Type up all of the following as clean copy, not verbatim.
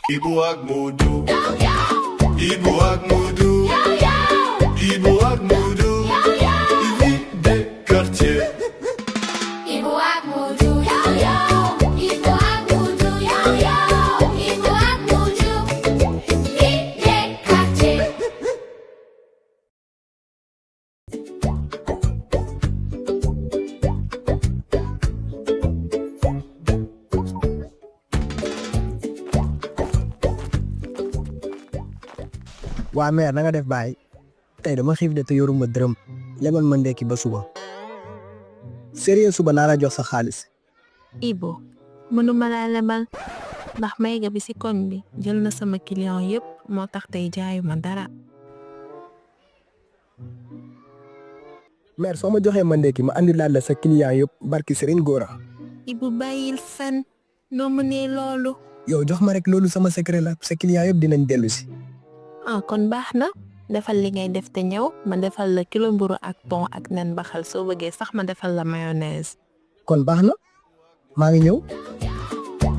Ibu ak Modou. Ibu ak Modou. Ibu ak Modou. Vie des quartiers. Ibu ak Modou. Ibu ak Modou. Ibu ak Modou. Vie des quartiers. waa mère na nga def baay tey dama xiif de te yoruma dërëm lebal ma ndekki ba suba sérieux suba naa la jox sa xaalis. Ibu mënuma laa lebal ndax Mayga bi ci koñ bi jël na sama client yépp moo tax tey jaayuma dara. mère soo ma joxee ma ndekki ma andi laat la sa client yëpp barki Serigne Gora. Ibu bàyyil fen noo mënee loolu. yow jox ma rek loolu sama secret la sa client yëpp dinañ dellu si. kon baax na defal li ngay def te ñëw ma defal la kilo mburu ak thon ak nen baxal soo bëggee sax ma defal la mayonnaise. kon baax na maa ngi ñëw.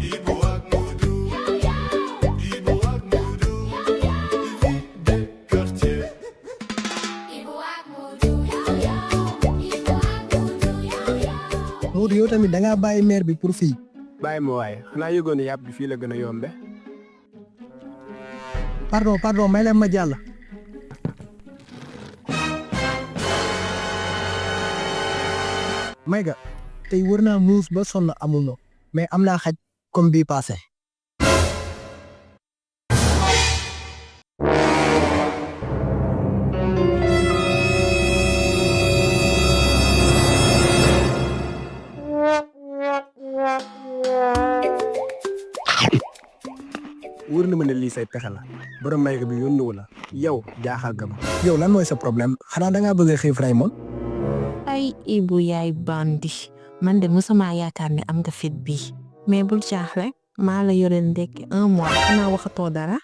Ibu ak Modou. Ibu ak Modou. Vie des quartiers. Ibu ak Modou. Ibu ak Modou. Modou yow tamit da ngaa bàyyi mère bi pour fii. bàyyi ma waaye xanaa yëgoon ne yàpp bi fii la gën a yombe. pardon may leen ma jàll. Mayga tey wër naa muus ba sonn amul no mais am naa xaj comme bii passé. wóor na ma ne lii say pexe la borom Mayga bi yónnuwu la yow jaaxal nga ma. yow lan mooy sa problème xanaa da ngaa bëgg a xiif Raymond. ay Ibu yaay bandi man de musuma yaakaar ne am nga fit bi mais bul jaaxle maa la yore ndekki 1 mois xanaa waxatoo dara.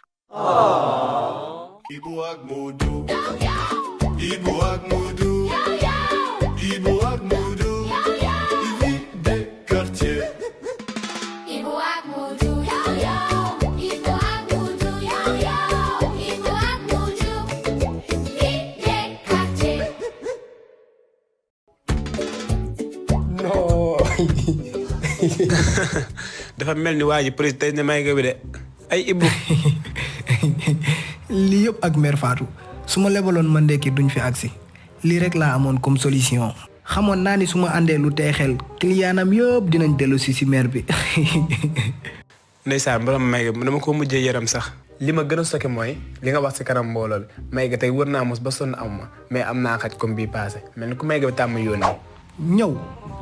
Ibu ak Modou. Ibu ak Modou. Ibu ak Modou. Vie des quartiers. Ibu ak Modou. Ibu ak Modou. Ibu ak Modou. Vie des quartiers. non. dafa mel ni waa ji président ne Mayga bi de ay Ibu. lii yëpp ak mère Fatou su ma lebaloon ma ndekki duñ fi agsi lii rek laa amoon comme solution xamoon naa ni su ma àndee lu tey xel clientam yëpp dinañ dellu si mère bi. ndeysaan borom Mayga bi dama ko mujjee yaram sax. li ma gën a sokke mooy li nga wax ci kanam mbooloo bi Mayga tey wër naa mos ba sonn am ma mais am naa xaj comme bii passé mel ni ku Mayga bi tàmm yónnee. ñëw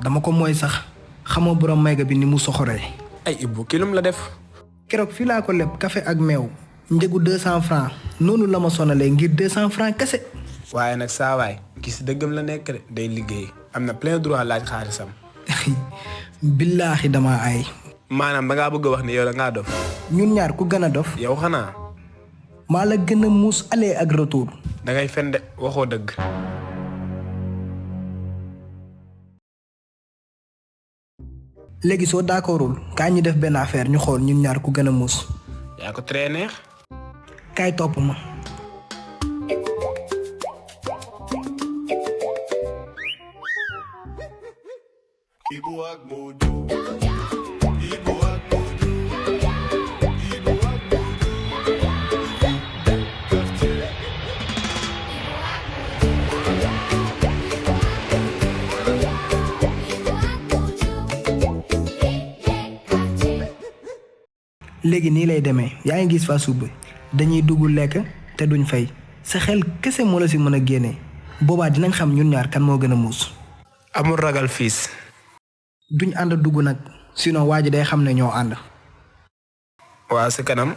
dama ko mooy sax xamoo borom Mayga bi ni mu soxoree. ay Ibu kii lum la def. keroog fii laa ko leb café ak meew njëgu 200 francs noonu la ma sonalee ngir 200 francs kese. waaye nag saa waay kii si dëggam la nekk de day liggéey am na plein droit laaj xaalisam. billaahi dama ay. maanaam da ngaa bëgg a wax ne yow da ngaa dof. ñun ñaar ku gën a dof. yow xanaa. maa la gën a muus aller ak retour. da ngay fen de waxoo dëgg. léegi soo d'accordul kaay ñu def benn affaire ñu xool ñun ñaar ku gën a muus. yaa ko très neex. kaay topp ma. Ibu ak Modou. Ibu ak Modou. Ibu ak Modou. Vie des quartiers. léegi nii lay demee yaa ngi gis fa suba dañuy dugg lekk te duñ fay sa xel kese moo la si mën a génne boobaa dinañ xam ñun ñaar kan moo gën a muus. amul ragal fiis. duñ ànd dugg nag sinon waa ji day xam ne ñoo ànd. waa si kanam.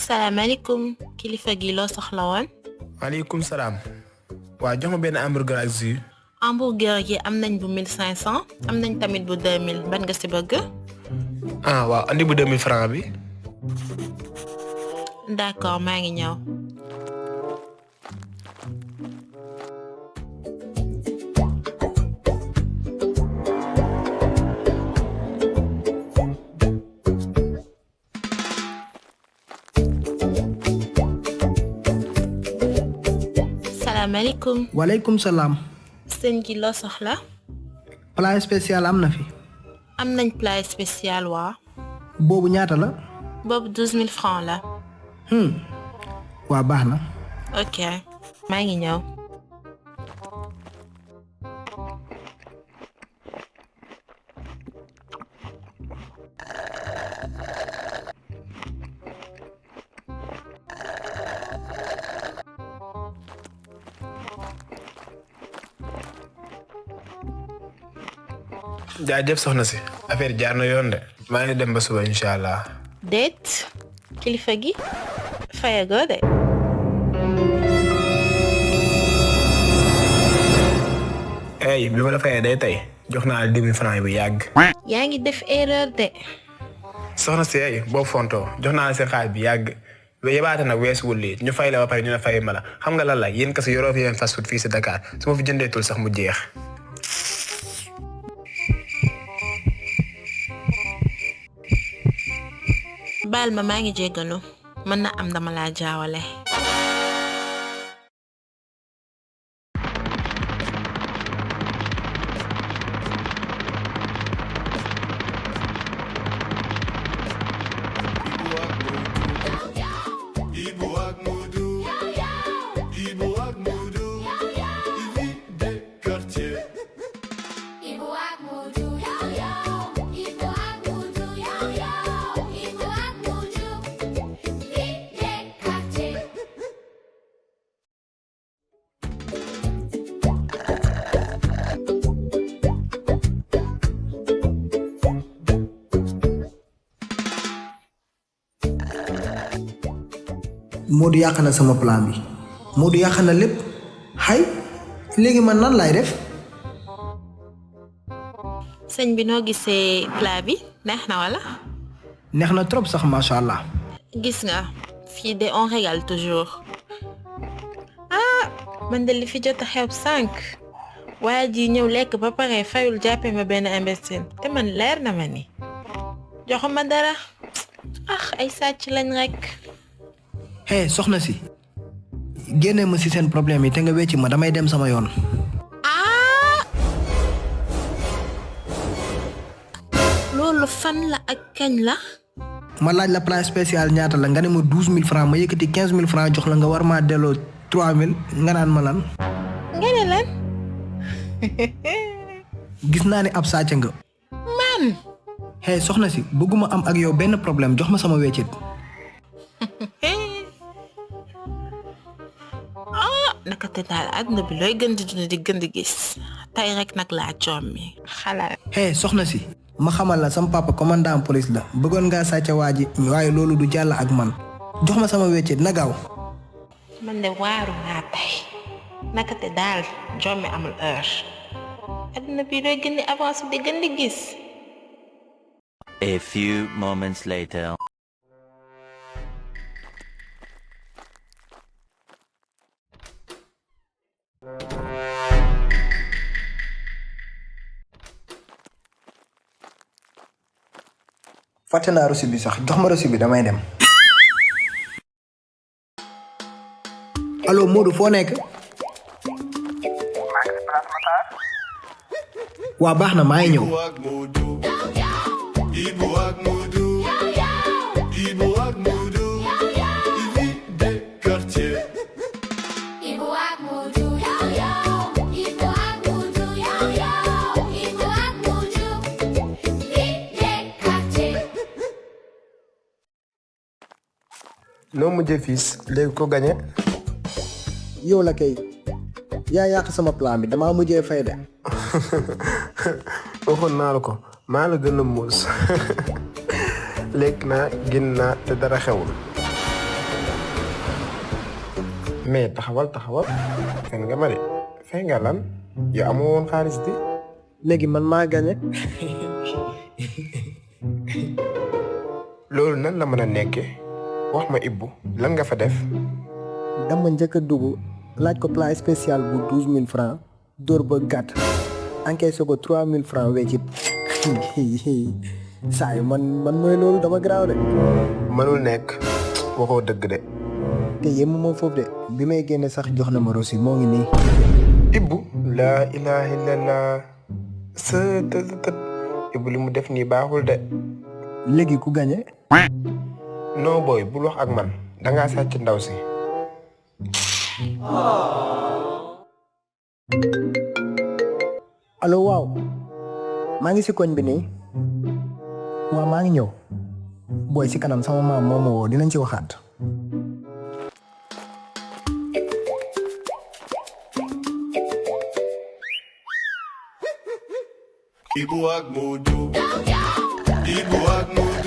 salaamaaleykum kilifa gi loo soxla woon. maaleykum salaam. waa jox ma benn hamburger ak jus. hamburger yi am nañ bu 1500 am nañ tamit bu 2000 ban nga si bëgg. waaw andi bu 2000 francs bi. d'accord maa ngi ñëw. salaamaaleykum. waaleykum salaam. sëñ gi loo soxla. plat spécial am na fi. am nañ plat spécial waa. boobu ñaata la. boobu 12 000 francs la. waa baax na. ok maa ngi ñëw. jaajëf soxna si affaire jaar na yoon de maa ngi dem ba suba incha allah. déet kilifa gi fayagoo de. bi ma la fayee day tey jox naa la 10 000 francs bu yàgg. yaa ngi def erreur de. soxna si boo fontoo jox naa la seen xaalis bi yàgg yebaate nag weesuwul lii ñu fay la ba pare ñu ne fay ma la xam nga lan la yéen kese yoroo fi yéen fast food fii si Dakar su ma fi jëndeetul sax mu jeex. baal ma maa ngi jéggalu mën na am dama laa jaawale. Ibu ak Modou. Ibu ak Modou. Il vit des quartiers. Ibu ak Modou. Ibu ak Modou. Ibu ak Modou. Vie des quartiers. Modou yàq na sama plan bi. Modou yàq na lépp. xay léegi man nan laay def. sëñ bi noo gisee plat bi neex na wala. neex na trop sax macha allah. gis nga fii de on régale toujours. man de li fi jot a xew 5 waa ji ñëw lekk ba pare fayul jàppe ma benn imbécile te man leer na ma ni joxuma dara ay sàcc lañ rek. soxna si génne ma ci seen problème yi te nga wecci ma damay dem sama yoon. loolu fan la ak kañ la. ma laaj la plat spécial ñaata la nga ne ma 12 000 francs ma yëkkati 15 000 francs jox la nga war maa delloo 3 000 nga naan ma lan. nga ne lan. gis naa ne ab sàcc nga. man. soxna si bëgguma am ak yow benn problème jox ma sama weccit. naka te daal àdduna bi looy gën di dund di gën di gis tey rek nag laa coom mi xalaat. soxna si ma xamal la sama papa commandant police la bëggoon ngaa sàcc waa ji waaye loolu du jàll ak man jox ma sama weccit na gaaw. man de waaru naa tey naka te daal jommi amul heure àdduna bi looy gën di avance di gën di gis. A few moments later. fàtte naa reçu bi sax jox ma reçu bi damay dem. allo Modou foo nekk. waa baax na maa ngi ñëw. Ibu ak Modou. Ibu ak Modou. Ibu ak Modou. Il vit des quartiers. Ibu ak Modou. Ibu ak Modou. Ibu ak Modou. Vie des quartiers. noo mujjee fiis léegi ko gañe. yow la kay yaa yàq sama plan bi damaa mujjee fay de. waxoon naa la ko maa la gën a muus lekk naa génn naa te dara xewul. mais taxawal fen nga ma de fay nga lan yow amoo woon xaalis di. léegi man maa gañe. loolu nan la mën a nekkee wax ma Ibbu lan nga fa def. dama njëkk a dugg laaj ko plat spécial bu 12 000 francs dóor ba gàtt encaissé ko 3 000 francs weccit. saa yi man mooy loolu dama garaaw de. mënul nekk waxoo dëgg de te yéemu moo foofu de bi may génne sax jox na ma rosi moo ngi nii. Ibbu laa ilaha illallah sa tët Ibbu li mu def nii baaxul de. léegi ku gañe. non booy bul wax ak man dangaa sàcc ndaw si. allo waaw maa ngi si koñ bi nii. waaw maa ngi ñëw. booy si kanam sama maam moo ma woo dinañ ci waxaat. Ibu ak Modou. Ibu ak Modou.